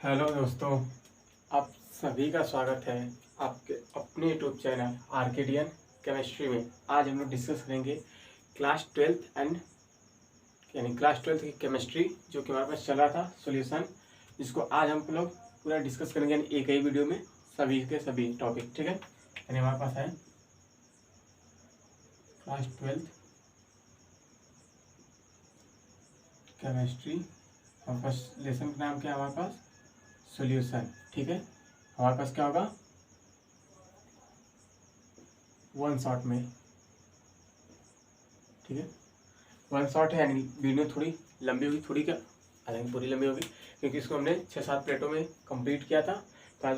Hello दोस्तों, आप सभी का स्वागत है आपके अपने यूट्यूब चैनल आर्केडियन केमिस्ट्री में। आज हम लोग डिस्कस करेंगे क्लास ट्वेल्थ की केमिस्ट्री जो कि हमारे पास चल रहा था सॉल्यूशन, जिसको आज हम लोग पूरा डिस्कस करेंगे यानी एक ही वीडियो में सभी के सभी टॉपिक। ठीक है, यानी हमारे पास है क्लास ट्वेल्थ केमिस्ट्री। हमारे पास लेसन का नाम क्या है? हमारे पास सॉल्यूशन। ठीक है, हमारे पास क्या होगा वन शॉट में। ठीक है, वन शॉट है यानी वीडियो थोड़ी लंबी होगी, थोड़ी क्या हालांकि पूरी लंबी होगी, क्योंकि इसको हमने 6-7 प्लेटों में कंप्लीट किया था। तो आज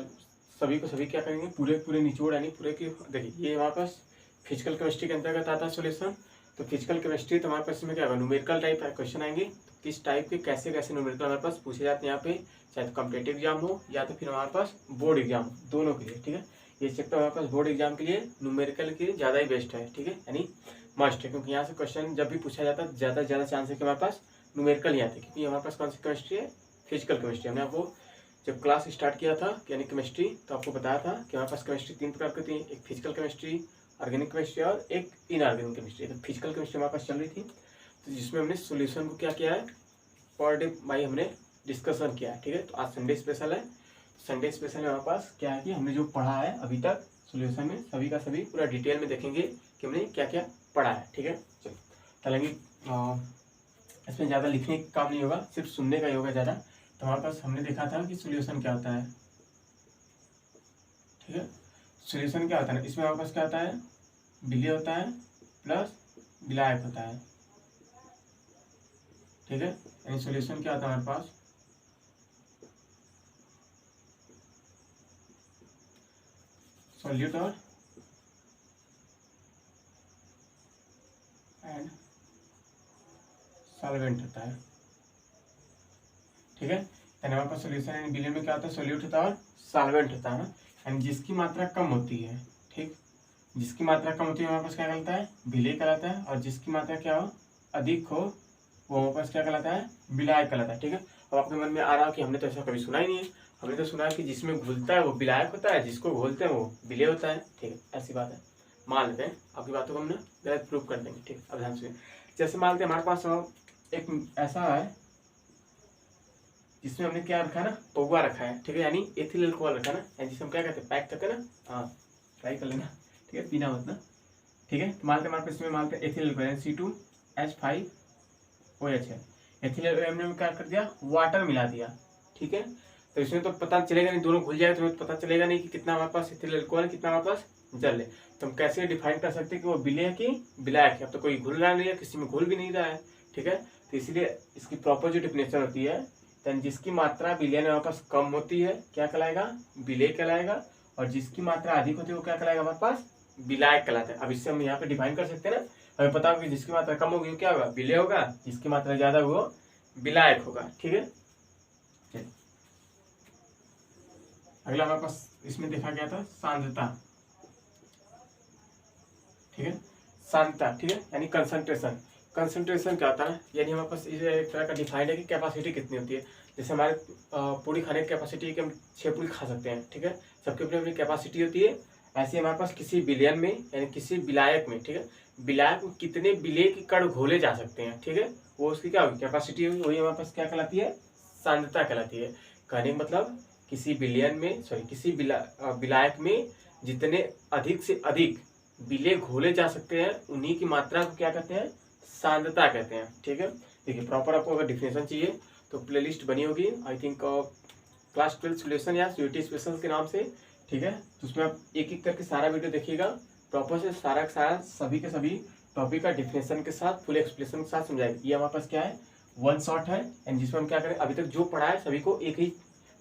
सभी को सभी क्या करेंगे, पूरे पूरे निचोड़ यानी पूरे की। देखिए, ये हमारे पास फिजिकल केमिस्ट्री के अंतर्गत आता है सॉल्यूशन। तो फिजिकल केमिस्ट्री तो हमारे पास इसमें क्या होगा, न्यूमेरिकल टाइप क्वेश्चन आएंगे। तो किस टाइप के कैसे कैसे न्यूमेरिकल हमारे पास पूछे जाते हैं यहाँ पे, चाहे तो कॉम्पिटिटिव एग्जाम हो या तो फिर हमारे पास बोर्ड एग्जाम, दोनों के लिए। ठीक है, ये चैप्टर हमारे पास बोर्ड एग्जाम के लिए न्यूमेरिकल के लिए ज़्यादा ही बेस्ट है। ठीक है, यानी मस्ट है, क्योंकि यहाँ से क्वेश्चन जब भी पूछा जाता है ज़्यादा से ज़्यादा चांस है कि हमारे पास न्यूमेरिकल ही आते हैं, क्योंकि हमारे पास कौन सी केमिस्ट्री है, फिजिकल केमिस्ट्री। हमने आपको जब क्लास स्टार्ट किया था यानी केमिस्ट्री, तो आपको बताया था कि हमारे पास केमिस्ट्री 3 प्रकार की होती है, एक फिजिकल केमिस्ट्री, ऑर्गेनिक केमिस्ट्री और एक इनऑर्गेनिक केमिस्ट्री। तो फिजिकल केमिस्ट्री हमारे पास चल रही थी, तो जिसमें हमने सोल्यूशन को क्या किया है, पर डे बाई हमने डिस्कशन किया है। ठीक है, तो आज संडे स्पेशल है। संडे स्पेशल में हमारे पास क्या है कि हमने जो पढ़ा है अभी तक सोल्यूशन में सभी का सभी पूरा डिटेल में देखेंगे कि हमने क्या क्या पढ़ा है। ठीक है, चलो हालांकि इसमें ज़्यादा लिखने का काम नहीं होगा, सिर्फ सुनने का ही होगा ज़्यादा। तो हमारे पास हमने देखा था कि सोल्यूशन क्या होता है। ठीक है, सोल्यूशन क्या होता है, इसमें हमारे पास क्या होता है, विलेय होता है प्लस विलायक होता है। ठीक है, यानी सोल्यूशन क्या होता है हमारे पास, सॉल्यूटर एंड सॉल्वेंट होता है। ठीक है, यानी हमारे पास सोल्यूशन यानी विलेय में क्या होता है, सॉल्यूट होता है और सॉल्वेंट होता है ना, यानी जिसकी मात्रा कम होती है। ठीक, जिसकी मात्रा कम होती है हमारे पास क्या कहलाता है, विलेय कहलाता है, और जिसकी मात्रा क्या हो, अधिक हो, वो हमारे पास क्या कहलाता है, विलायक कहलाता है। ठीक है, अब आपके मन में आ रहा हो कि हमने तो ऐसा कभी सुना ही नहीं है, हमने तो सुना है कि जिसमें घुलता है वो विलायक होता है, जिसको घोलते हैं वो विलेय होता है। ठीक है, ऐसी बात है, मान लेते हैं आपकी बातों को हम ना गलत प्रूव कर देंगे। ठीक, अब ध्यान से, जैसे मान लेते हैं हमारे पास एक ऐसा है जिसमें हमने क्या रखा है ना, पौवा रखा है। ठीक है, यानी एथिल अल्कोहल रखा है ना, यानी जिसे हम क्या कहते हैं, पैक करते हैं ना। हाँ, ट्राई कर लेना। ठीक है, पीना मत ना। ठीक है, तो मानते हमारे पास इसमें मानते एथिल अल्कोहल C2H5OH है। एथिल हमने क्या कर दिया, वाटर मिला दिया। ठीक है, तो इसमें तो पता चलेगा नहीं, दोनों घुल जाएगा तो हमें पता चलेगा नहीं कि कितना हमारे पास एथिल अल्कोहल है, कितना हमारे पास जल है। तो हम कैसे डिफाइन कर सकते हैं कि वो विलेय है कि विलायक है। अब तो कोई घुल रहा नहीं है, किसी में घुल भी नहीं रहा है। ठीक है, तो इसलिए इसकी प्रॉपर जो डिफिनेशन होती है, देन जिसकी मात्रा विलय में हमारे पास कम होती है क्या कहलाएगा, विलेय कहलाएगा, और जिसकी मात्रा अधिक होती है वो क्या कहलाएगा, हमारे पास विलायक कहलाता है। अब इससे हम यहाँ पे डिफाइन कर सकते हैं ना, हमें पता होगा कि जिसकी मात्रा कम होगी वो क्या होगा, विलेय होगा, जिसकी मात्रा ज्यादा होगी वो विलायक होगा। ठीक है, चलिए अगला हमारे पास इसमें देखा गया था सांद्रता। ठीक है, सांद्रता। ठीक है, यानी कंसंट्रेशन। कंसंट्रेशन क्या होता है ना, यानी हमारे पास ये एक तरह का डिफाइंड है कि कैपेसिटी कितनी होती है। जैसे हमारे पूरी खाने की कैपेसिटी कि हम 6 पूरी खा सकते हैं। ठीक है, सबकी अपनी अपनी कैपेसिटी होती है। ऐसे हमारे पास किसी विलयन में यानी किसी विलायक में, ठीक है, विलायक में कितने विलेय के कण घोले जा सकते हैं। ठीक है, वो उसकी क्या होगी, कैपेसिटी होगी, वही हमारे पास क्या कहलाती है, सांद्रता कहलाती है। कहने का मतलब किसी विलयन में किसी विलायक में जितने अधिक से अधिक विलेय घोले जा सकते हैं उन्हीं की मात्रा को क्या कहते हैं, सांद्रता कहते हैं। ठीक है, देखिए प्रॉपर आपको अगर डिफिनेशन चाहिए तो प्लेलिस्ट बनी होगी आई थिंक क्लास 12 सोल्यूशन या सीयूटी स्पेशल के नाम से। ठीक है, तो उसमें आप एक एक करके सारा वीडियो देखिएगा, प्रॉपर से सारा का सारा सभी के सभी टॉपिक का डिफिनेशन के साथ फुल एक्सप्लेनेशन के साथ समझाएगा। ये हमारे पास क्या है, वन शॉट है, एंड जिसमें हम क्या करें, अभी तक जो पढ़ा है सभी को एक ही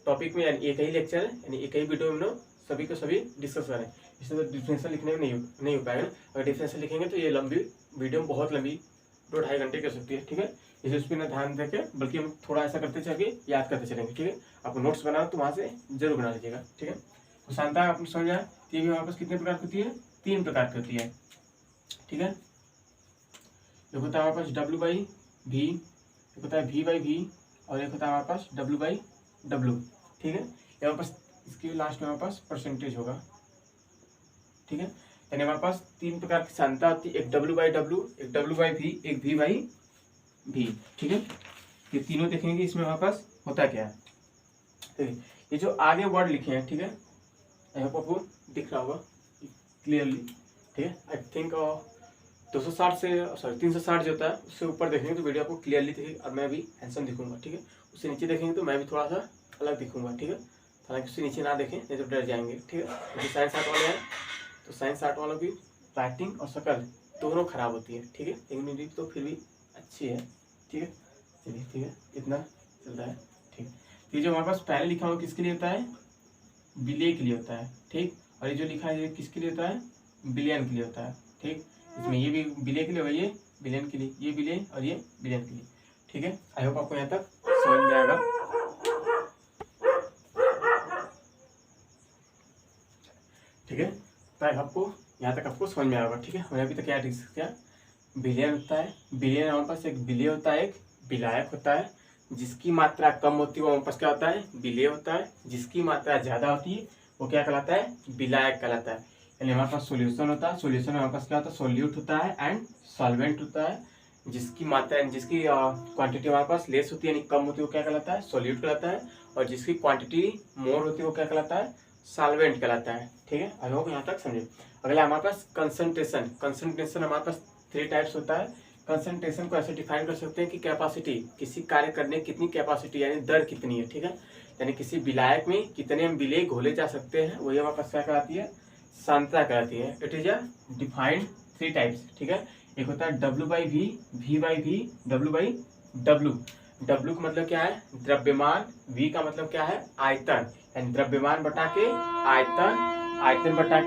टॉपिक में यानी एक ही लेक्चर है यानी एक ही वीडियो में हम लोग सभी को सभी डिस्कस करें। इससे तो डिफिनेशन लिखने में नहीं हो पाएगा ना, अगर डिफिनेशन लिखेंगे तो ये लंबी वीडियो बहुत लंबी 2-2.5 घंटे की हो सकती है। ठीक है, इसे उस पर ना ध्यान देके बल्कि हम थोड़ा ऐसा करते चलेंगे, याद करते चलेंगे। ठीक है, आपको नोट्स बनाओ तो वहाँ से जरूर बना लीजिएगा। ठीक है, तो सांद्रता आपने समझ आया, ये भी हमारे पास कितने प्रकार की होती है, 3 प्रकार की होती है। ठीक है, एक होता है हमारे पास W/V, एक होता है V/V, और एक होता है हमारे पास W/W। ठीक है। हमारे पास इसके लास्ट में हमारे पास परसेंटेज होगा, ठीक है। यानी हमारे पास 3 प्रकार की सांद्रता होती है, एक W/W, एक W/V, एक V/V, ठीक है। ये तीनों देखेंगे इसमें हमारे पास होता क्या है, ठीक है। ये जो आगे वर्ड लिखे हैं, ठीक है, आई होप आपको दिख रहा होगा क्लियरली, ठीक है। आई थिंक 260 से सॉरी 360 जो होता है उससे ऊपर देखेंगे तो वीडियो आपको क्लियरली दिखेगी और मैं भी हैंडसम दिखूंगा, ठीक है। उससे नीचे देखेंगे तो मैं भी थोड़ा सा अलग दिखूंगा, ठीक है। हालांकि उससे नीचे ना देखें नहीं तो डर जाएंगे, ठीक है। क्योंकि साइंस आर्ट वाले हैं तो साइंस आर्ट वालों की राइटिंग और शक्ल दोनों खराब होती है, ठीक है। लेकिन मेरी तो फिर भी अच्छी है, ठीक है। चलिए ठीक है, इतना चल रहा है, ठीक। ये जो हमारे पास पहले लिखा हुआ किसके लिए होता है, बिलियन के लिए होता है, ठीक। और ये जो लिखा है ये किसके लिए होता है, बिलियन के लिए होता है, ठीक। इसमें ये भी बिलियन के लिए होगा, ये बिलियन के लिए, ये बिलियन और ये बिलियन के लिए, ठीक है। आई होप आपको यहाँ तक समझ में आएगा, ठीक है। तो आपको यहाँ तक आपको समझ में आएगा, ठीक है। हमने अभी तक क्या डिस्कस किया, बिलियन होता है, बिलियन हमारे पास एक बिलियन होता है, एक विलायक होता है। जिसकी मात्रा कम होती है वो हमारे पास क्या होता है, बिलियन होता है। जिसकी मात्रा ज्यादा होती है वो क्या कहलाता है, विलायक कहलाता है। यानी हमारे पास सोल्यूशन होता है, सोल्यूशन में हमारे पास क्या होता है, सोल्यूट होता है एंड सॉल्वेंट होता है। जिसकी मात्रा जिसकी क्वांटिटी हमारे पास लेस होती है यानी कम होती है वो क्या कहलाता है, सोल्यूट कहलाता है। और जिसकी क्वांटिटी मोर होती है वो क्या कहलाता है, सॉल्वेंट कहलाता है, ठीक है। आई होप यहाँ तक समझे। अगला हमारे पास कंसंट्रेशन। कंसंट्रेशन हमारे पास 3 टाइप्स होता है। कंसंट्रेशन को ऐसे डिफाइन कर सकते हैं कि कैपेसिटी, किसी कार्य करने की कितनी कैपेसिटी यानी दर कितनी है, ठीक है। यानी किसी विलायक में कितने विलेय घोले जा सकते हैं वही हमारे पास क्या कहलाती है, सांद्रता कहलाती है। It is a defined 3 types, ठीक है। एक होता है W/V, V/V, W/W। W का मतलब क्या है, द्रव्यमान। V का मतलब क्या है, आयतन। यानी द्रव्यमान बटा के आयतन, आयतन बटा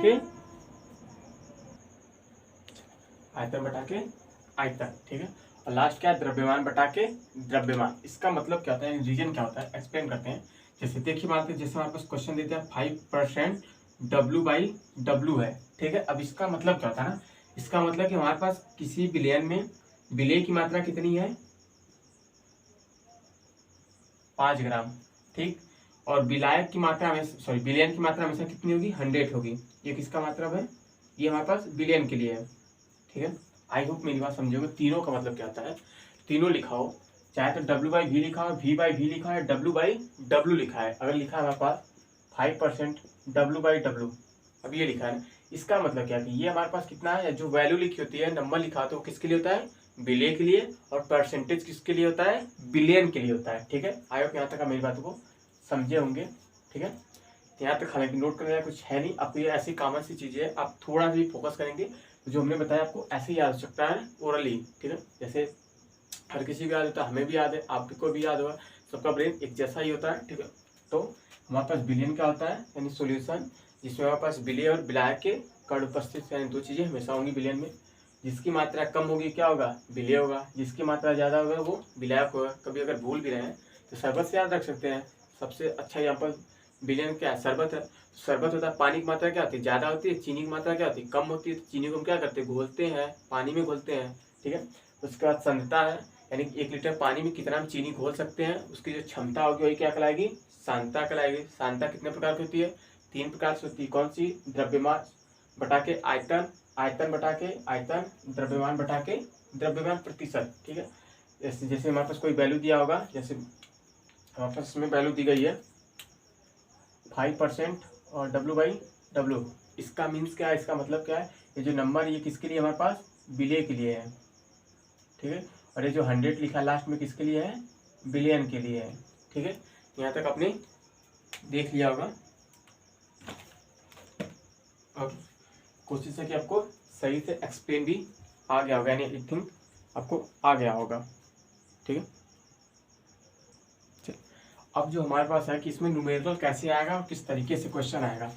के आयतन, ठीक है। और लास्ट क्या है, द्रव्यमान बटा के द्रव्यमान। इसका मतलब क्या होता है, रीजन क्या होता है, एक्सप्लेन करते हैं। जैसे देखिए मानते हैं, जैसे हमारे पास क्वेश्चन देते हैं 5% W/W है, ठीक है। अब इसका मतलब क्या होता है ना, इसका मतलब कि हमारे पास किसी विलयन में विलेय की मात्रा कितनी है, 5 ग्राम, ठीक। और विलायक की मात्रा में सॉरी विलयन की मात्रा हमेशा कितनी होगी, 100 होगी। ये किसका मतलब है, ये हमारे पास विलयन के लिए है, ठीक है। आई होप मेरी बात समझोगे। तीनों का मतलब क्या होता है, तीनों लिखा हो, चाहे तो W/V लिखा हो, V/V लिखा है, W/W लिखा है। अगर लिखा है हमारे पास 5% W/W, अब ये लिखा है, इसका मतलब क्या है, ये हमारे पास कितना है, जो वैल्यू लिखी होती है, नंबर लिखा होता है वो किसके लिए होता है, विलेय के लिए। और परसेंटेज किसके लिए होता है, बिलियन के लिए होता है, ठीक है। आई होप यहाँ तक मेरी बातों को समझे होंगे, ठीक है। यहाँ तक हालांकि नोट करने का कुछ है नहीं, आपको ये ऐसी कॉमन सी चीजें है, आप थोड़ा सा भी फोकस करेंगे जो हमने बताया आपको ऐसे ही याद हो सकता है ओरली, ठीक है। जैसे हर किसी को याद होता है, हमें भी याद है, आपको भी याद होगा, सबका ब्रेन एक जैसा ही होता है, ठीक है। तो हमारे पास बिलियन क्या होता है, यानी सोल्यूशन, जिसमें हमारे पास विलेय और विलायक के कण उपस्थित, यानी 2 चीजें हमेशा होंगी बिलियन में। जिसकी मात्रा कम होगी क्या होगा, विलेय होगा। जिसकी मात्रा ज्यादा होगा वो विलायक होगा। कभी अगर भूल भी रहे हैं तो शरबत से याद रख सकते हैं। सबसे अच्छा एग्जाम्पल विलेयन क्या है, शरबत है। शरबत होता है, पानी की मात्रा क्या होती है, ज्यादा होती है। चीनी की मात्रा क्या होती है, कम होती है। तो चीनी को हम क्या करते हैं, घोलते हैं, पानी में घोलते हैं, ठीक है। उसके बाद सांद्रता है, यानी 1 लीटर पानी में कितना हम चीनी घोल सकते हैं, उसकी जो क्षमता होगी वही क्या कहलाएगी, सांद्रता कहलाएगी। सांद्रता कितने प्रकार की होती है, 3 प्रकार से होती है। कौन सी, द्रव्यमान बटा के आयतन, आयतन बटा के आयतन, द्रव्यमान बटा के द्रव्यमान प्रतिशत, ठीक है। जैसे हमारे पास कोई वैल्यू दिया होगा, जैसे हमारे पास इसमें वैल्यू दी गई है 5% और W/W। इसका मीन्स क्या है, इसका मतलब क्या है, ये जो नंबर ये किसके लिए हमारे पास, विलेय के लिए है, ठीक है। और ये जो 100 लिखा लास्ट में किसके लिए है, बिलियन के लिए है, ठीक है। यहाँ तक आपने देख लिया होगा और कोशिश है कि आपको सही से एक्सप्लेन भी आ गया होगा, यानी आई थिंक आपको आ गया होगा, ठीक है। अब जो हमारे पास है कि इसमें न्यूमेरिकल कैसे आएगा और किस तरीके से क्वेश्चन आएगा,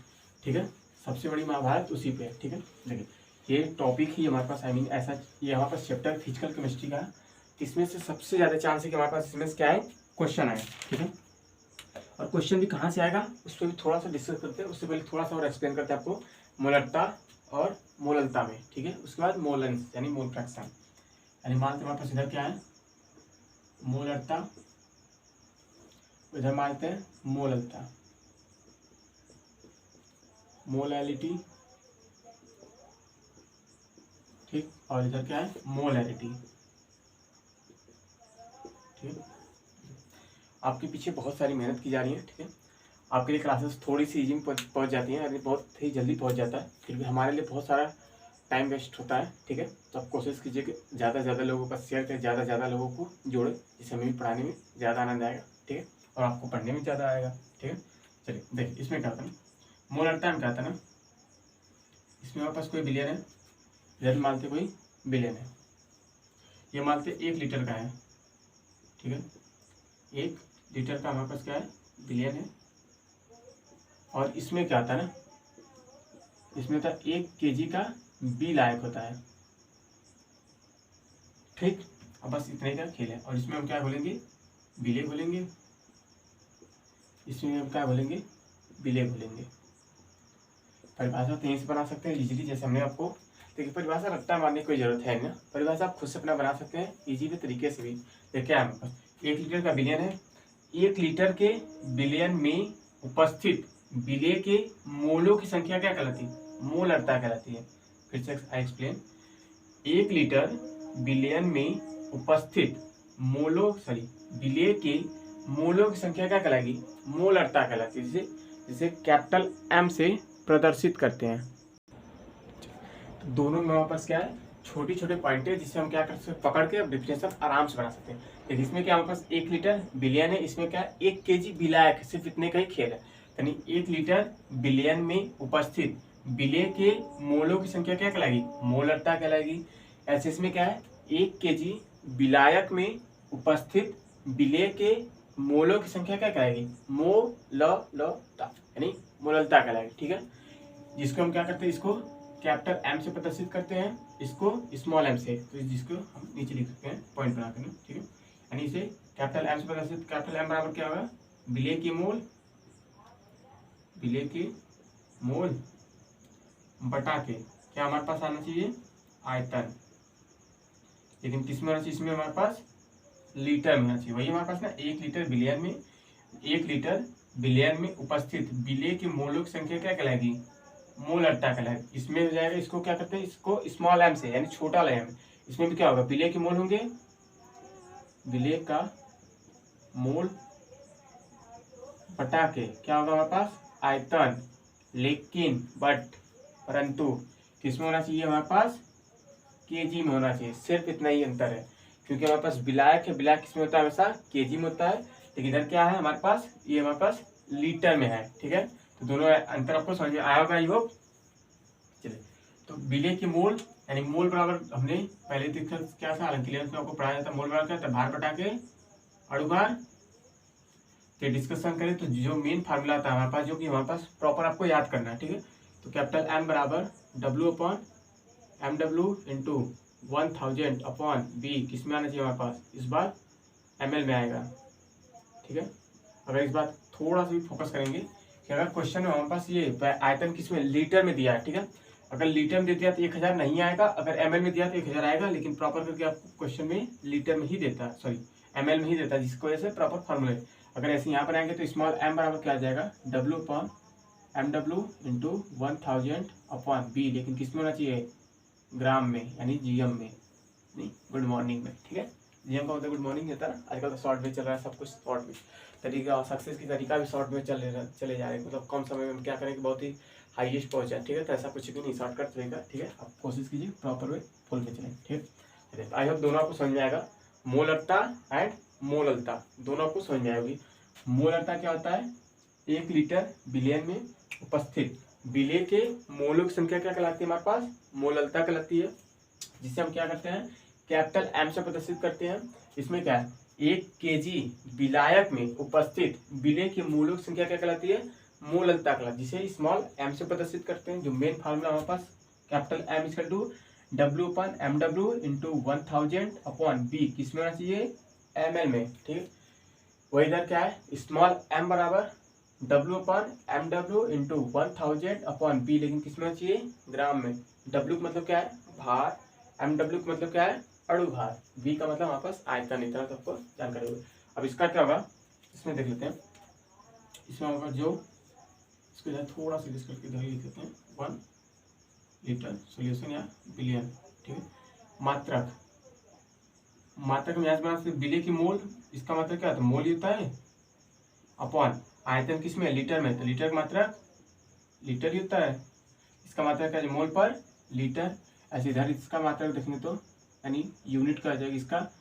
ठीक है। सबसे बड़ी महाभारत उसी पे है, ठीक है। देखिए ये टॉपिक ही हमारे पास आई मीन ऐसा, ये हमारे पास चैप्टर फिजिकल केमिस्ट्री का है। इसमें से सबसे ज़्यादा चांस है कि हमारे पास इसमें से क्या है, क्वेश्चन आए, ठीक है। और क्वेश्चन भी कहाँ से आएगा उस पर भी थोड़ा सा डिस्कस करते हैं। उससे पहले थोड़ा सा और एक्सप्लेन करते हैं आपको मोलरता और मोललता में, ठीक है। उसके बाद मोलेंस यानी मोल फ्रैक्शन, यानी मानते हमारे पास इधर क्या है, मोलरता इधर मानते हैं मोललता, मोलैलिटी, ठीक, और इधर क्या है मोलैरिटी, ठीक। आपके पीछे बहुत सारी मेहनत की जा रही है, ठीक है। आपके लिए क्लासेस थोड़ी सी इजी में पहुंच जाती हैं, यानी बहुत ही जल्दी पहुंच जाता है, फिर भी हमारे लिए बहुत सारा टाइम वेस्ट होता है, ठीक है। तो आप कोशिश कीजिए कि ज़्यादा से ज़्यादा लोगों का शेयर करें, ज़्यादा से ज़्यादा लोगों को जोड़ें, जिससे हमें भी पढ़ाने में ज़्यादा आनंद आएगा, ठीक है, और आपको पढ़ने में ज़्यादा आएगा, ठीक है। चलिए देखिए इसमें क्या होता है ना, मोलरता में क्या होता है ना, इसमें हमारे पास कोई बिलियन है, इधर मानते कोई बिलियन है, ये मानते 1 लीटर का है, ठीक है। 1 लीटर का हमारे पास क्या है बिलियन है, और इसमें क्या आता है ना, इसमें होता है 1 kg का बी लायक होता है, ठीक। अब बस इतने का खेल है, और इसमें हम क्या बोलेंगे बिले बोलेंगे, इसमें हम क्या बोलेंगे बिले बोलेंगे। परिभाषा तो यहीं से बना सकते हैं इजीली, जैसे हमने आपको देखिए परिभाषा रट्टा मारने की कोई जरूरत है ना, परिभाषा आप खुद से अपना बना सकते हैं इजीली तरीके से भी। देखिए क्या है हमारे पास 1 लीटर का बिलियन है, 1 लीटर के बिलियन में उपस्थित बिले के मोलों की संख्या क्या कहलाती है, मोलरता कहलाती है। फिर से आई एक्सप्लेन, 1 लीटर बिलियन में उपस्थित बिले के मोलों की संख्या क्या कहलाएगी, मोलरता कहलाती है, जिसे कैपिटल एम से प्रदर्शित करते हैं। तो दोनों में वापस क्या है छोटी छोटे पॉइंट है, जिससे हम क्या कर सकते हैं पकड़ के डेफिनेशन आराम से बना सकते हैं। देखिए इसमें क्या हमारे पास 1 लीटर बिलियन है, इसमें क्या है 1 kg विलायक है, सिर्फ इतने का ही खेल है, यानी 1 लीटर बिलियन में उपस्थित बिले के मोलों की संख्या क्या कहलाएगी, मोलरता कहलाएगी। ऐसे इसमें क्या है 1 kg विलायक में उपस्थित बिले के मोलों की संख्या क्या कहलाएगी, मोललता, यानी मोललता कहलाएगी, ठीक है। जिसको हम क्या करते हैं इसको कैपिटल एम से प्रदर्शित करते हैं, इसको स्मॉल एम से, तो जिसको हम नीचे लिख सकते हैं पॉइंट बना कर, ठीक है। यानी इसे कैपिटल एम से प्रदर्शित, कैपिटल एम बराबर क्या होगा बिले के मोल बटा के क्या हमारे पास आना चाहिए आयतन, लेकिन किस में होना चाहिए, इसमें हमारे पास लीटर में होना चाहिए। वही हमारे पास ना 1 लीटर बिलियन में उपस्थित बिले के मोलों की संख्या क्या कहलाएगी, मोलरता कहलाएगी। इसमें हो जाएगा, इसको क्या करते हैं इसको स्मॉल एम से यानी छोटा एम, इसमें भी क्या होगा बिले के मोल होंगे, बिले का मोल बटा के क्या होगा हमारे पास आयतन, लेकिन परंतु किसमें होना चाहिए हमारे पास केजी में होना चाहिए, सिर्फ इतना ही अंतर है, क्योंकि हमारे पास विलायक है, विलायक किसमें होता है हमेशा केजी में होता है, लेकिन इधर क्या है हमारे पास ये हमारे पास लीटर में है, ठीक है। तो दोनों अंतर आपको समझ में आया होगा आई होप। चलिए तो बिले के मोल यानी मोल बराबर हमने पहले देखा क्या था, हालांकि में आपको पढ़ाया जाता है मोल बराबर क्या था भार बटा के अणुभार के डिस्कशन करें तो जो मेन फार्मूला था हमारे पास, जो कि हमारे पास प्रॉपर आपको याद करना है, ठीक है। तो कैपिटल एम बराबर W/MW इंटू 1000/B किस में आना चाहिए हमारे पास, इस बार ml में आएगा, ठीक है। अगर इस बार थोड़ा सा भी फोकस करेंगे कि अगर क्वेश्चन में हमारे पास ये आयतन किस में लीटर में दिया है, ठीक है, अगर लीटर में दे दिया तो 1000 नहीं आएगा, अगर ml में दिया तो 1000 आएगा, लेकिन प्रॉपर करके आपको क्वेश्चन में लीटर में ही देता है, सॉरी ml में ही देता है, जिसकी वजह से प्रॉपर फॉर्मूले। अगर ऐसे यहाँ पर आएंगे तो स्मॉल m बराबर क्या आ जाएगा W/MW इंटू 1000/B, लेकिन किस में होना चाहिए ग्राम में यानी GM में, नहीं गुड मॉर्निंग में, ठीक है। GM का मतलब गुड मॉर्निंग होता है ना, आजकल तो शॉर्ट में चल रहा है सब कुछ, शॉर्ट में तरीका सक्सेस की तरीका भी शॉर्ट में चले जा रहे हैं, मतलब कम समय में क्या करें कि बहुत ही हाईएस्ट पहुंचा, ठीक है। तो ऐसा कुछ भी नहीं, शॉर्टकट तरीका, ठीक है। आप कोशिश कीजिए प्रॉपर वे फुल में चलें, ठीक है। आई होप दोनों आपको समझ में आएगा, मोलरता एंड मोललता दोनों आपको समझ में आएगी। मोलरता क्या होता है 1 लीटर बिलियन में उपस्थित बिले के मोलों की संख्या क्या कहलाती है हमारे पास, मोललता कहलाती है, जिसे हम क्या करते हैं कैपिटल एम से प्रदर्शित करते हैं। इसमें क्या है 1 kg विलायक में उपस्थित बिले के मोलों की संख्या क्या कहलाती है, मोललता कहलाती है, जिसे स्मॉल एम से प्रदर्शित करते हैं। जो मेन फार्मूला हमारे पास capital M equal to W/MW into 1000/B किस में होना चाहिए ml में, ठीक है। वही इधर क्या है स्मॉल m बराबर W/MW इंटू 1000/B, लेकिन किस में होना चाहिए ग्राम में। W का मतलब क्या है भार, MW का मतलब क्या है अणुभार, B का मतलब हमारे पास आयतन, इतना तो आपको जानकारी होगी। अब इसका क्या होगा इसमें देख लेते हैं। इसमें हमारे पास जो इसको इधर थोड़ा सा डिस्कस करके इधर लिख लेते हैं 1 लीटर सोल्यूशन या बिलियन, ठीक है। मात्रक, मात्रक में आज बना सकते बिलियन की मोल, इसका मतलब क्या होता है, मोल ही होता है अपॉन आयतन किसमें, लीटर में, तो लीटर की मात्रक लीटर ही होता है। इसका मात्रक क्या है, मोल पर लीटर। ऐसे इधर इसका मात्रक देखने तो यानी यूनिट का आ जाएगा इसका,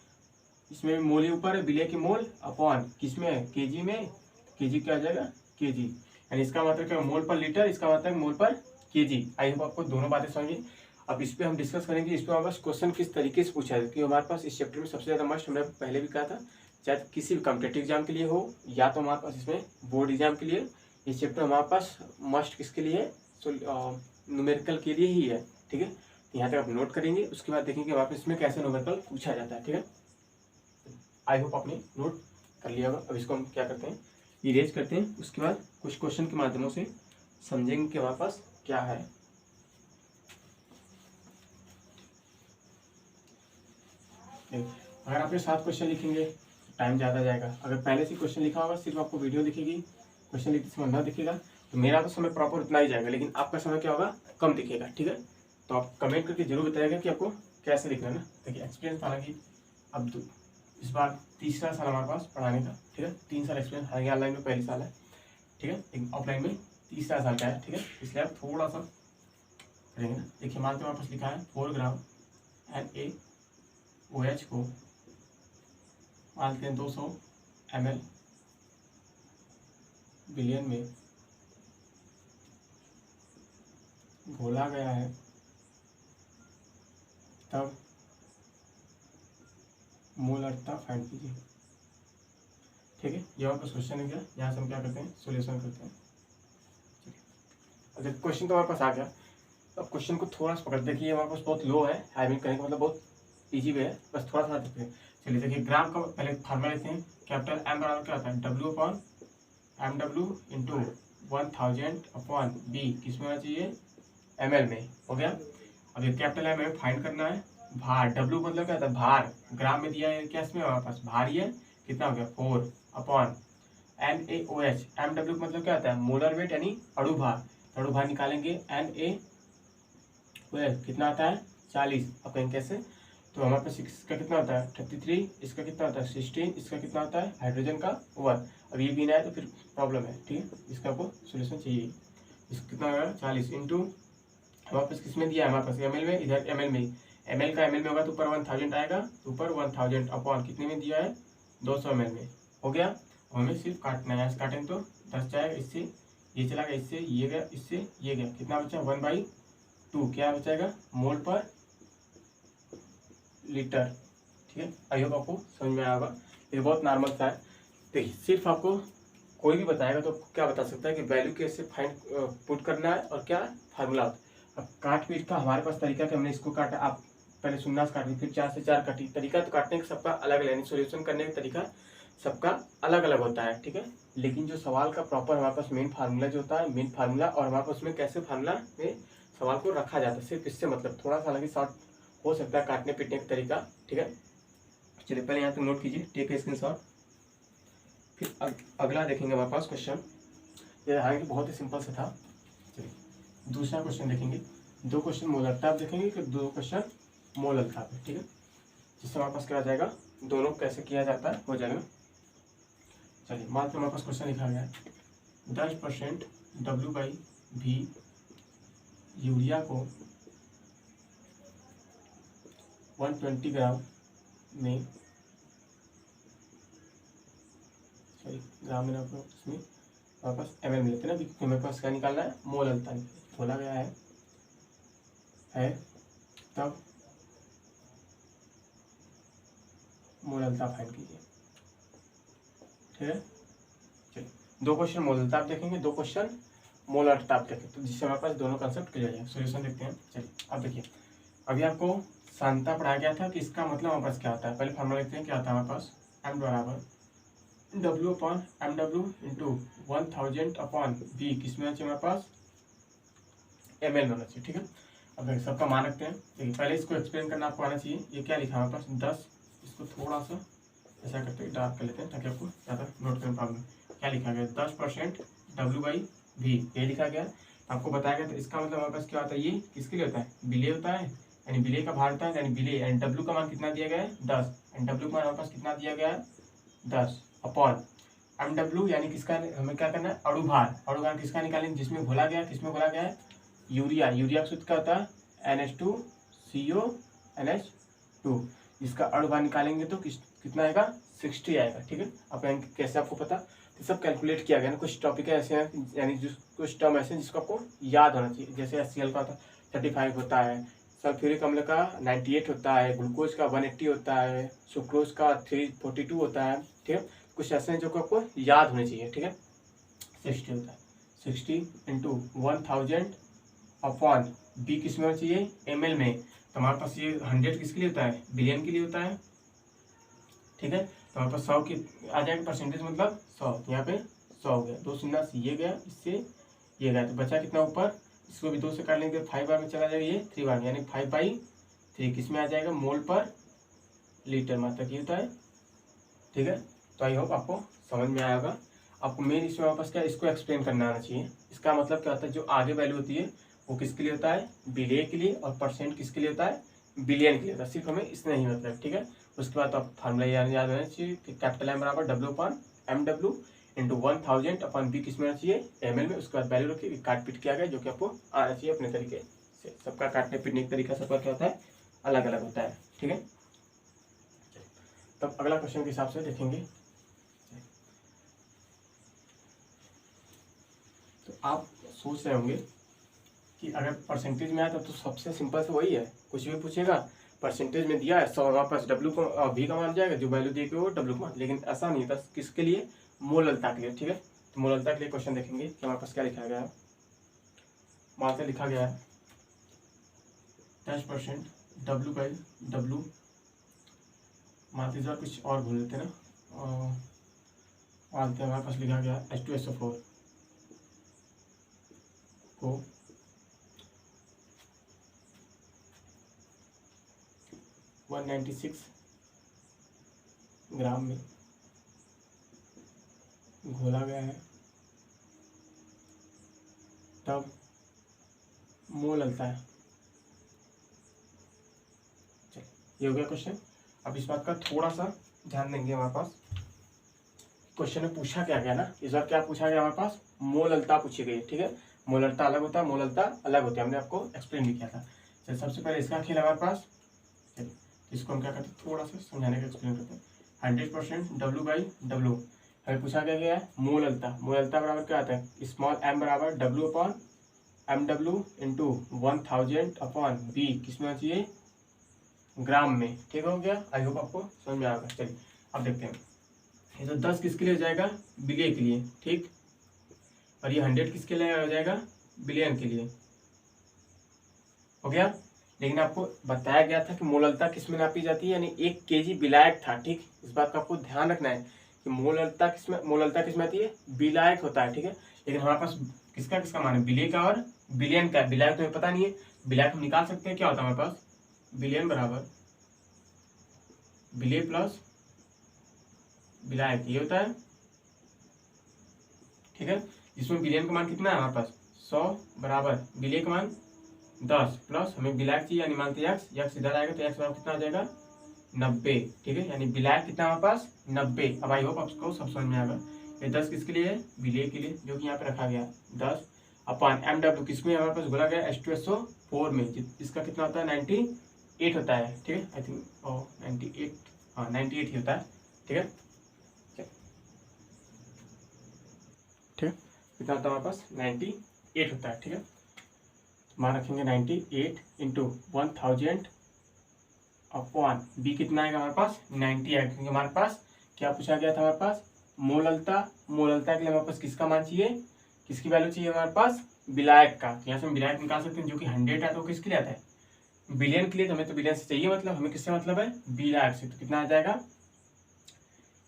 इसमें मोल ही ऊपर है, बिलियन की मोल अपॉन किसमें है, केजी में, केजी क्या आ जाएगा, केजी, यानी इसका मतलब क्या, मोल पर लीटर, इसका मतलब मोल पर केजी। आई होप आपको दोनों बातें समझी। अब इस पर हम डिस्कस करेंगे, इस पर हमारे पास क्वेश्चन किस तरीके से पूछा है, क्योंकि हमारे पास इस चैप्टर में सबसे ज़्यादा मस्ट, हमने पहले भी कहा था, चाहे किसी भी कॉम्पिटेटिव एग्जाम के लिए हो या तो हमारे पास इसमें बोर्ड एग्जाम के लिए, ये चैप्टर हमारे पास मस्ट किसके लिए है, न्यूमेरिकल के लिए ही है, ठीक है। यहाँ तक आप नोट करेंगे, उसके बाद देखेंगे हमारे पास इसमें कैसे न्यूमेरिकल पूछा जाता है, ठीक है। आई होप आपने नोट कर लिया होगा। अब इसको हम क्या करते हैं, इरेज करते हैं, उसके बाद कुछ क्वेश्चन के माध्यमों से समझेंगे कि हमारे पास क्या है। अगर आप ये 7 क्वेश्चन लिखेंगे टाइम ज़्यादा जाएगा, अगर पहले से क्वेश्चन लिखा होगा, सिर्फ आपको वीडियो दिखेगी, क्वेश्चन लिखते समय ना दिखेगा, तो मेरा तो समय प्रॉपर उतना ही जाएगा, लेकिन आपका समय क्या होगा, कम दिखेगा, ठीक है। तो आप कमेंट करके जरूर बताइएगा कि आपको कैसे लिखना है ना। देखिए एक्सपीरियंस, हालांकि अब इस बार तीसरा साल हमारे पास पढ़ाने का, ठीक है। 3 साल एक्सपीरियंस, हालांकि ऑनलाइन में पहली साल है, ठीक है, लेकिन ऑफलाइन में तीसरा साल का है, ठीक है। इसलिए आप थोड़ा सा करेंगे ना। देखिए मानते हमारे पास लिखा है 4 ग्राम NaOH को मानते हैं 200 ml बिलियन में घोला गया है, तब मोलरता फाइंड कीजिए, ठीक है। ये आपका क्वेश्चन है क्या, यहाँ से हम क्या करते हैं, सॉल्यूशन करते हैं। अगर क्वेश्चन तो हमारे पास आ गया, अब क्वेश्चन को थोड़ा सा पकड़, देखिए हमारे पास बहुत लो है, आई मीन कहने का मतलब बहुत इजी वे है, बस थोड़ा सा देखते हैं। चलिए देखिए ग्राम का पहले फार्मूला लेते हैं, कैपिटल M बराबर क्या होता है, W/MW इंटू 1000/B, किसमें होना चाहिए, ml में, हो गया। अब ये कैपिटल M में फाइंड करना है भार, W मतलब क्या होता है भार, ग्राम में दिया है, क्या इसमें हमारे पास भार ही है, कितना हो गया 4/NaOH, MW मतलब क्या होता है मोलर वेट यानी अणु भार, अणु भार निकालेंगे NaOH कितना आता है 40। अब कहेंगे कैसे, तो हमारे पास इसका कितना होता है 33, इसका कितना होता है 16, इसका कितना होता है हाइड्रोजन का 1। अब ये भी ना है तो फिर प्रॉब्लम है, ठीक है, इसका आपको सोल्यूशन चाहिए। इसका कितना होगा 40 इंटू हमारे पास किसमें दिया है, हमारे पास ml में, इधर ml में, ml का ml में होगा तो ऊपर 1000 आएगा, तो ऊपर 1000 अपॉन कितने में दिया है 200 ml में, हो गया। हमें सिर्फ काटना है, काटेंगे तो 10 जाएगा, इससे ये चला गया, इससे ये गया, इससे ये गया, कितना बचा 1/2, क्या बचाएगा मोल पर लीटर, ठीक है। आई होप आपको समझ में आया होगा, ये बहुत नॉर्मल सा है। देखिए सिर्फ आपको कोई भी बताएगा तो क्या बता सकता है कि वैल्यू कैसे फाइंड पुट करना है और क्या फार्मूला होता है। अब काट पीट का हमारे पास तरीका कि हमने इसको काटा, आप पहले 0 से काटी, फिर 4 से 4 काटी, तरीका तो काटने का सबका अलग अलग, यानी सोल्यूशन करने का तरीका सबका अलग अलग होता है, ठीक है। लेकिन जो सवाल का प्रॉपर हमारे पास मेन फार्मूला जो होता है, मेन फार्मूला, और हमारे पास उसमें कैसे फार्मूला में सवाल को रखा जाता है, सिर्फ इससे मतलब थोड़ा सा हालांकि शॉर्ट हो सकता है काटने पीटने का तरीका, ठीक है। चलिए पहले यहाँ तक नोट कीजिए, टेक स्क्रीनशॉट। फिर अगला देखेंगे हमारे पास क्वेश्चन, ये हालांकि बहुत ही सिंपल सा था। चलिए दूसरा क्वेश्चन देखेंगे, 2 क्वेश्चन मोलरता आप देखेंगे कि 2 क्वेश्चन मोलरता पे, ठीक है, जिससे हमारे पास क्या आ जाएगा, दोनों कैसे किया जाता है हो जाएगा। चलिए मान लो हमारे पास क्वेश्चन लिखा गया है 10% W/V यूरिया को 120 ग्राम में, सॉरी ग्राम में आपको इसमें हमारे पास ml मिलते हैं ना, क्योंकि हमारे पास क्या निकालना है मोलरता बोला गया है तब मोलरता फाइंड कीजिए, ठीक है। चलिए 2 क्वेश्चन मोलरता आप देखेंगे, 2 क्वेश्चन मोलरता आप देखेंगे, तो जिससे हमारे पास दोनों कंसेप्ट क्लियर है। सोल्यूशन देखते हैं। चलिए अब देखिए, अभी आपको सांता पढ़ाया गया था कि इसका मतलब हमारे पास क्या होता है, पहले फार्मूला लिखते हैं, क्या होता है हमारे पास M बराबर W/MW इंटू 1000/B, किसमें होना चाहिए हमारे पास ml में होना चाहिए, ठीक है। अब देखिए सबका मान रखते हैं, देखिए पहले इसको एक्सप्लेन करना आपको आना चाहिए। ये क्या लिखा है हमारे पास 10, इसको थोड़ा सा ऐसा करते हैं, डार्क कर लेते हैं ताकि आपको ज़्यादा नोट करने प्रॉब्लम। क्या लिखा गया, 10% W/V, ये लिखा गया। आपको बताया गया, तो इसका मतलब हमारे पास क्या होता है, ये किसके लिए होता है, विलेय होता है, यानी विलेय का भार होता है, यानी विलेय, एंड W का मान कितना दिया गया है 10, एंड W का मान हमारे पास कितना दिया गया है 10 अपॉन MW, यानी किसका हमें क्या करना है, अणुभार। अणुभार किसका निकालेंगे, जिसमें घोला गया, किसमें घोला गया है, यूरिया। यूरिया का सूत्र क्या होता है, NH2CO NH2। इसका अणुभार निकालेंगे तो कितना आएगा, 60 आएगा। ठीक है, अब कैसे आपको पता, तो सब कैलकुलेट किया गया ना। कुछ टॉपिक ऐसे हैं, यानी कुछ टर्म ऐसे हैं जिसको आपको याद होना चाहिए। जैसे HCl का होता है 35 होता है, सल्फ्यूरिक अम्ल का 98 होता है, ग्लूकोज का 180 होता है, सुक्रोज का 342 होता है। ठीक है, कुछ ऐसे हैं जो आपको याद होने चाहिए। ठीक है, 60 होता है, 60 इंटू 1000 अपॉन बी किस में होना चाहिए, ml में। तो हमारे पास ये 100 किसके लिए होता है, बिलियन के लिए होता है। ठीक है, तो हमारे पास 100 की आ जाएगा परसेंटेज, मतलब 100, यहाँ पे 100 हो गया, 2 शून्य से ये गया, इससे ये गया, तो बचा कितना ऊपर, इसको भी 2 से काट लेंगे, 5 बार में चला जाएगा, ये 3 बार में, यानी 5/3 किस में आ जाएगा, मोल पर लीटर मात्रा की होता है। ठीक है, तो आई होप आपको समझ में आया होगा। आपको मेन इसमें वापस क्या, इसको एक्सप्लेन करना आना चाहिए। इसका मतलब क्या होता है, जो आगे वैल्यू होती है वो किसके लिए होता है, विलेय के लिए, और परसेंट किसके लिए होता है, बिलियन के लिए होता है। सिर्फ हमें इसमें ही मतलब। ठीक है, उसके बाद आप फार्मूला याद होना चाहिए कि कैपिटल M बराबर W/MW इंटू 1000 अपॉन बी किसमें आना चाहिए, ml में। उसके बाद वैल्यू रखिए, काट पीट किया गया, जो कि आपको आना चाहिए अपने तरीके से। सबका काटने पीटने का तरीका सबका क्या होता है, अलग अलग होता है। ठीक है, तब अगला क्वेश्चन के हिसाब से देखेंगे। तो आप सोच रहे होंगे कि अगर परसेंटेज में आया तो सबसे सिंपल से वही है, कुछ भी पूछेगा परसेंटेज में दिया है 100, हमारे पास W को V का मान जाएगा, जो वैल्यू दी गई वो W का मान। लेकिन ऐसा नहीं था, किसके लिए, मोललता के लिए। ठीक है, तो मोललता के लिए क्वेश्चन देखेंगे कि हमारे पास क्या लिखा गया है। वहाँ से लिखा गया है 10% W/W, मान लीजिए कुछ और भूल लेते ना, मानते हैं हमारे पास लिखा गया H2SO4 को 196 ग्राम में घोला गया है, तब मोल अलता है। चलिए, ये हो गया क्वेश्चन। अब इस बात का थोड़ा सा ध्यान देंगे। हमारे पास क्वेश्चन में पूछा क्या गया ना, इस बार क्या पूछा गया, हमारे पास मोललता पूछी गई। ठीक है, मोललता अलग होता है, मोललता अलग होती है, हमने आपको एक्सप्लेन भी किया था। चलिए, सबसे पहले इसका खेल हमारे पास। चलिए, इसको हम क्या करते हैं, थोड़ा सा समझाने का एक्सप्लेन करते हैं। 100% W/W हमें पूछा गया है मोललता। मोललता बराबर क्या आता है, स्मॉल m बराबर W/MW इंटू 1000 अपॉन B किसमें होना चाहिए, ग्राम में। ठीक हो गया, आई होप आपको समझ में आएगा। चलिए, अब देखते हैं। ये तो 10 किसके लिए हो जाएगा, बिलियन के लिए। ठीक, और ये 100 किसके लिए हो जाएगा, बिलियन के लिए। हो गया, लेकिन आपको बताया गया था कि मोललता किसमें नापी जाती है, यानी 1 kg विलायक था। ठीक, इस बात का आपको ध्यान रखना है कि मोललता किसमें आती है, विलायक होता है। ठीक है, लेकिन हमारे पास किसका किसका मान है, विलेय का और बिलियन का। विलायक तो हमें पता नहीं है, विलायक हम निकाल सकते हैं, क्या होता है हमारे पास, बिलियन बराबर विलेय प्लस विलायक, ये होता है। ठीक है, जिसमें विलियन का मान कितना है हमारे पास 100 बराबर विलेय का मान 10 प्लस हमें विलायक चाहिए, यानी मानते यक्स इधर आएगा तो यक्स बराबर कितना आ जाएगा 90। ठीक है, यानी विलायक कितना हमारे पास 90। अब आई होप आपको सब समझ में आएगा। ये 10 किसके लिए है, विलेय के लिए, जो कि यहाँ पे रखा गया 10 अपॉन MW किसमें हमारे पास बोला गया H2SO4 में, इसका कितना होता है 98 होता है। ठीक है, आई थिंक 98, हाँ 98 ही होता है। ठीक है, ठीक है, कितना होता है हमारे पास 98 होता है। ठीक है, मान रखेंगे 98 इंटू 1000 अपॉन बी कितना आएगा हमारे पास 90 आएगा, क्योंकि हमारे पास क्या पूछा गया था, हमारे पास मोललता। मोललता के लिए हमारे पास किसका मान चाहिए, किसकी वैल्यू चाहिए हमारे पास, विलायक का। तो यहाँ से हम विलायक निकाल सकते हैं, जो कि 100 है, तो किसके लिए आता है, बिलियन के लिए। तो हमें तो बिलियन से चाहिए, मतलब हमें किससे मतलब है, विलायक से। तो कितना आ जाएगा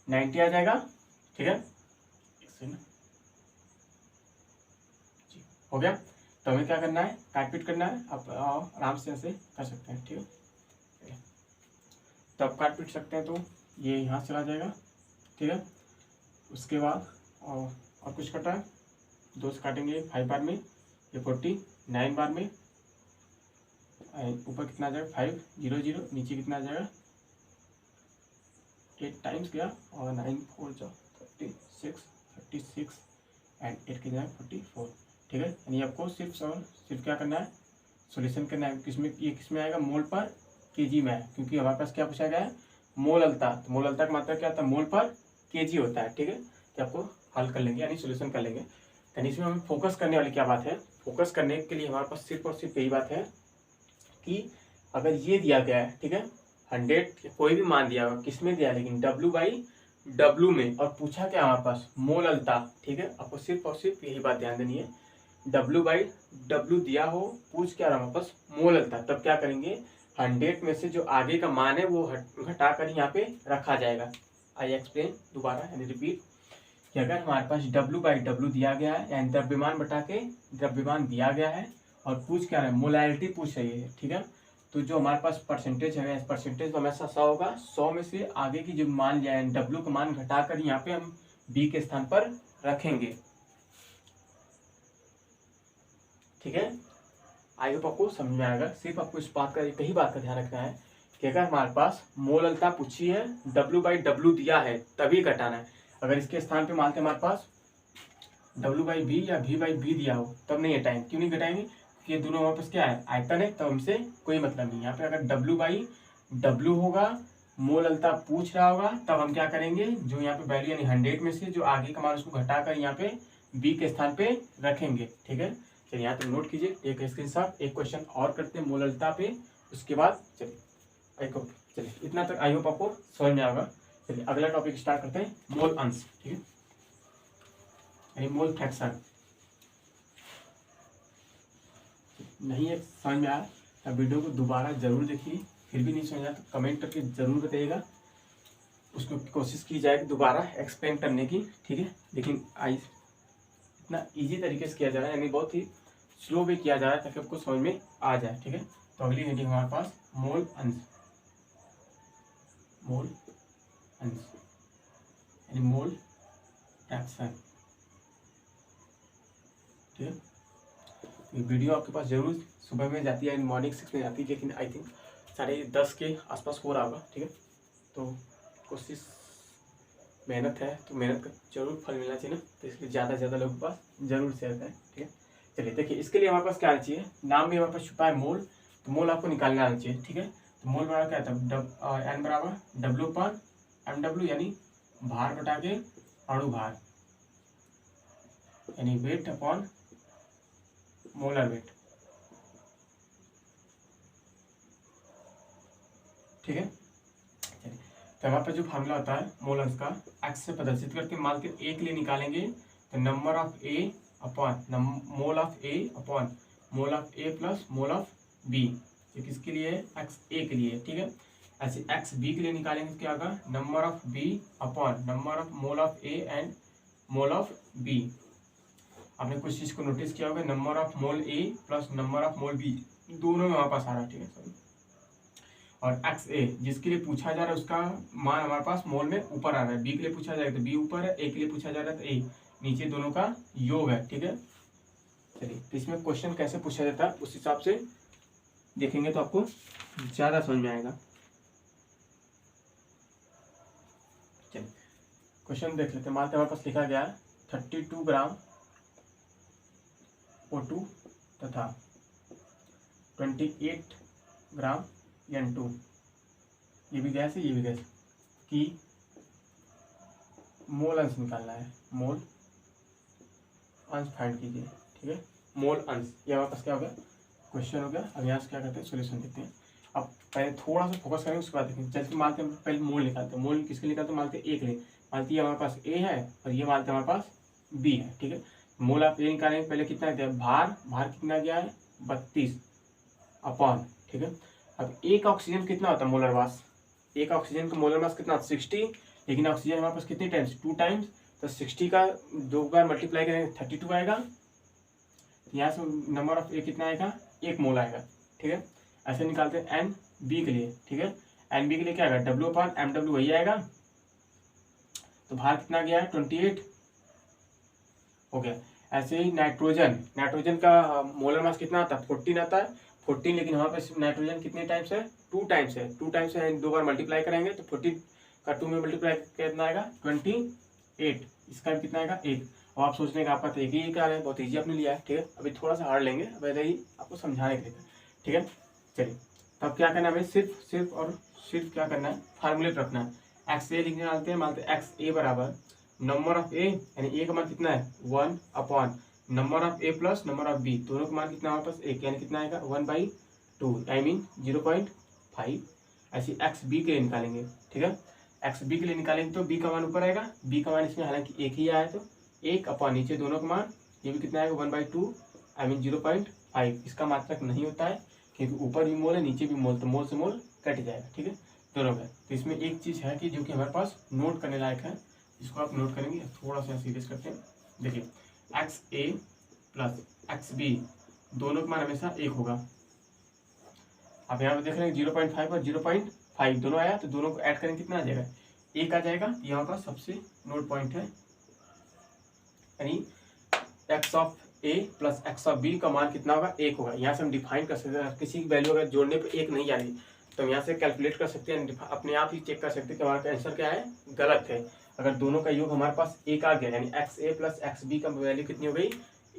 90 आ जाएगा। ठीक है, हो गया। तो हमें क्या करना है, काटपीट करना है। आप आराम से ऐसे कर सकते हैं। ठीक है, तो आप काट पीट सकते हैं। तो ये यहाँ चला जाएगा, ठीक है। उसके बाद और कुछ कटा है, 2 से काटेंगे 5 बार में, ये 49 बार में, ऊपर कितना आ जाएगा 5 0 0, नीचे कितना आ जाएगा 8 टाइम्स गया और 9 4 जा 36 एंड 8 कितना है 44, ठीक है। यानी आपको सिर्फ क्या करना है, सॉल्यूशन करना है। ये किस में आएगा, मोल पर केजी में है, क्योंकि हमारे पास क्या पूछा गया है, मोल अल्ता। तो मोल अल्ता का मात्रा क्या होता है, मोल पर केजी होता है, ठीक है। तो आपको हल कर लेंगे यानी सोल्यूशन कर लेंगे। यानी इसमें हमें फोकस करने वाली क्या बात है, फोकस करने के लिए हमारे पास सिर्फ और सिर्फ यही बात है कि अगर ये दिया गया है, ठीक है, 100 कोई भी मान दिया होगा, किस में दिया है, लेकिन W/W में, और पूछा क्या हमारे पास, मोल अल्ता, ठीक है। आपको सिर्फ और सिर्फ यही बात ध्यान देनी है, W/W दिया हो, पूछ क्या रहा हमारे पास, मोल अल्ता, तब क्या करेंगे, 100 में से जो आगे का मान है वो घटा कर यहाँ पे रखा जाएगा। आई एक्सप्लेन दोबारा यानी रिपीट, कि अगर हमारे पास W/W दिया गया है यानी द्रव्यमान बटा के द्रव्यमान दिया गया है, और पूछ क्या रहा है, मोलैलिटी पूछ रही है, ठीक है। तो जो हमारे पास परसेंटेज है, परसेंटेज हमेशा 100 होगा, 100 में से आगे की जो मान लिया है W का मान घटाकर यहाँ पे हम B के स्थान पर रखेंगे, ठीक है। आई होप आपको समझ में आएगा। सिर्फ आपको इस बात का, कई बात का ध्यान रखना है कि अगर हमारे पास मोल अल्ता पूछी है, W/W दिया है, तभी घटाना है। अगर इसके स्थान पे मानते हमारे पास W/V या V/V दिया हो, तब नहीं घटाएंगे। क्यों नहीं घटाएंगे, क्योंकि ये दोनों हमारे पास क्या है, आयतन है, तब हमसे कोई मतलब नहीं। यहाँ पे अगर W/W होगा, मोल अल्ता पूछ रहा होगा, तब हम क्या करेंगे, जो यहाँ पे वैल्यू यानी 100 में से जो आगे का मान उसको घटाकर यहाँ पे B के स्थान पे रखेंगे, ठीक है। चलिए यहाँ पे नोट कीजिए, एक स्क्रीनशॉट, एक क्वेश्चन और करते हैं मोल अल्ता पे, उसके बाद चलिए इतना तक आई होप आपको समझ में आएगा। चलिए अगला टॉपिक स्टार्ट करते हैं, मोल अंश, ठीक है, यानी मोल फ्रैक्शन। नहीं है समझ में आया तो वीडियो को दोबारा जरूर देखिए, फिर भी नहीं समझ आया तो कमेंट करके जरूर बताइएगा, उसको कोशिश की जाएगी दोबारा एक्सप्लेन करने की, ठीक है। लेकिन इतना इजी तरीके से किया जा रहा है, यानी बहुत ही स्लो वे किया जा रहा है, ताकि आपको समझ में आ जाए, ठीक है। तो अगली हेडिंग हमारे पास मोल अंश, मोल अंश यानी मोल फ्रैक्शन, ठीक है। ये वीडियो आपके पास जरूर सुबह में जाती है, मॉर्निंग 6 में जाती है, लेकिन आई थिंक 10:30 के आसपास हो रहा होगा, ठीक है। तो कोशिश, मेहनत है तो मेहनत का जरूर फल मिलना चाहिए ना, तो इसलिए ज़्यादा से ज़्यादा लोगों के पास जरूर शेयर करें, ठीक है। चलिए देखिए, इसके लिए हमारे पास क्या आना चाहिए, नाम में हमारे पास छुपा है मोल, तो मोल आपको निकालना आना चाहिए, ठीक है। तो मोल बराबर क्या था, N बराबर W/MW, यानी भार बटा के अणु भार, यानी वेट अपॉन मोलर वेट, ठीक है। चलिए तो हमारे पास जो फार्मूला होता है मोल अंश का, x से प्रदर्शित करके मान के A के लिए निकालेंगे, तो number of A upon mole of A upon mole of A plus mole of B, ये किसके लिए है, XA के लिए, ठीक है। ऐसे XB के लिए निकालेंगे, क्या होगा, number of B upon number of mole of A and mole of B। आपने कुछ चीज़ को नोटिस किया होगा, number of mole A plus number of mole B दोनों में हमारे पास आ रहा है, ठीक है सॉरी। और XA जिसके लिए पूछा जा रहा है, उसका मान हमारे पास मोल में ऊपर आ रहा है, B के लिए पूछा जाएगा तो B ऊपर है, A के लिए पूछा जा रहा है तो A नीचे, दोनों का योग है, ठीक है। चलिए तो इसमें क्वेश्चन कैसे पूछा जाता है उस हिसाब से देखेंगे तो आपको ज़्यादा समझ में आएगा। चलिए क्वेश्चन देख लेते हैं। मानते हमारे पास लिखा गया है 32 ग्राम O2 तथा 28 ग्राम N2, ये भी गैस है ये भी गैस, की मोल अंश निकालना है, मोल अंश फाइंड कीजिए, ठीक है। मोल अंश, ये हमारे पास क्या हो गया, क्वेश्चन हो गया। अब यहाँ से क्या करते हैं, सोल्यूशन देखते हैं। अब पहले थोड़ा सा फोकस करेंगे, उसके बाद देखेंगे। जैसे मानते हैं पहले मोल निकालते हैं, मोल किसके निकालते हैं, मानते हैं A के लिए, मानते हैं हमारे पास A है और ये मानते हैं हमारे पास B है, ठीक है। मोल आप A निकालेंगे, पहले कितना गया, भार कितना गया है 32 अपॉन, ठीक है। अब एक ऑक्सीजन कितना होता है मोलर मास, एक ऑक्सीजन का मोलर मास कितना 60, लेकिन ऑक्सीजन हमारे पास कितने टाइम्स 2 टाइम्स, तो 60 का 2 बार मल्टीप्लाई करेंगे 32 आएगा, यहाँ से नंबर ऑफ A कितना आएगा 1 मोल आएगा, ठीक है। ऐसे निकालते हैं NB के लिए, ठीक है। NB के लिए क्या आएगा W/mW वही आएगा। तो भार कितना गया है 28 हो गया। ऐसे ही नाइट्रोजन का मोलर मास कितना आता है 14 आता है 14, लेकिन वहाँ पे नाइट्रोजन कितने टाइम्स है 2 टाइम्स है 2 टाइम्स है, 2 बार मल्टीप्लाई करेंगे तो 14 का 2 में मल्टीप्लाई कितना आएगा 28, इसका भी कितना आएगा 1। और आप सोचने का आपका तो एक ही क्या है, बहुत ईजी आपने लिया है, ठीक है। अभी थोड़ा सा हार्ड लेंगे, अब ऐसे ही आपको समझाने के लिए, ठीक है। चलिए तब क्या करना है हमें, सिर्फ क्या करना है, फार्मूले पर रखना है। एक्स ए लिखने डालते हैं, मानते हैं एक्स ए बराबर नंबर ऑफ ए, यानी ए का मान कितना है 1 upon number of A plus number of B, दोनों का मान कितना है हमारे पास 1, यानी कितना आएगा 1/2, आई मीन 0.5। ऐसे एक्स बी के लिए निकालेंगे, ठीक है। एक्स बी के लिए निकालेंगे तो बी का मान ऊपर आएगा, बी का मान इसमें हालांकि एक ही आया, तो 1 अपॉन नीचे दोनों का मान, ये भी कितना आएगा 1/2, आई मीन 0.5। इसका मात्रक नहीं होता है क्योंकि ऊपर भी मोल है नीचे भी मोल, तो मोल से मोल कट जाएगा, ठीक है दोनों का। तो इसमें एक चीज़ है कि जो कि हमारे पास नोट करने लायक है, इसको आप नोट करेंगे, थोड़ा सा सीरियस करते हैं। देखिए एक्स ए प्लस एक्स बी दोनों का मान हमेशा 1 होगा। आप यहाँ पे देख रहे हैं 0.5 और 0.5 दोनों आया, तो दोनों को ऐड करेंगे कितना आ जाएगा 1 आ जाएगा। यहाँ पर सबसे नोट पॉइंट है, यानी X of A plus X of B का मान कितना होगा 1 होगा। यहाँ से हम डिफाइन कर सकते हैं, किसी की वैल्यू अगर जोड़ने पे 1 नहीं आ रही तो हम यहाँ से कैलकुलेट कर सकते हैं, अपने आप ही चेक कर सकते हैं कि हमारा आंसर क्या है, गलत है। अगर दोनों का योग हमारे पास 1 आ गया, यानी एक्स ए प्लस एक्स बी का वैल्यू कितनी हो गई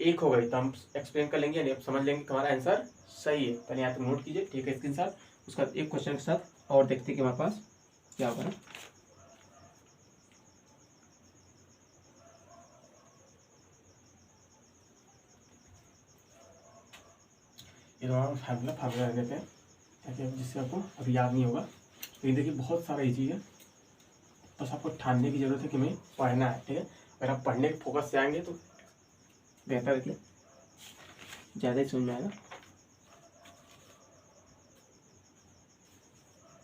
1 हो गई, तो हम एक्सप्लेन कर लेंगे, यानी समझ लेंगे कि हमारा आंसर सही है। पहले यहाँ पे नोट कीजिए, ठीक है, स्क्रीन शॉट। उसका एक क्वेश्चन के साथ और देखते हैं कि हमारे पास क्या होगा। ये फार्मूला रख देते हैं ताकि जिससे आपको अभी याद नहीं होगा। तो ये देखिए बहुत सारा ये चीज़ है, बस आपको ठानने की जरूरत है कि हमें पढ़ना है, ठीक है। अगर आप पढ़ने के फोकस से आएंगे तो बेहतर है, ज़्यादा ही समझ में आएगा।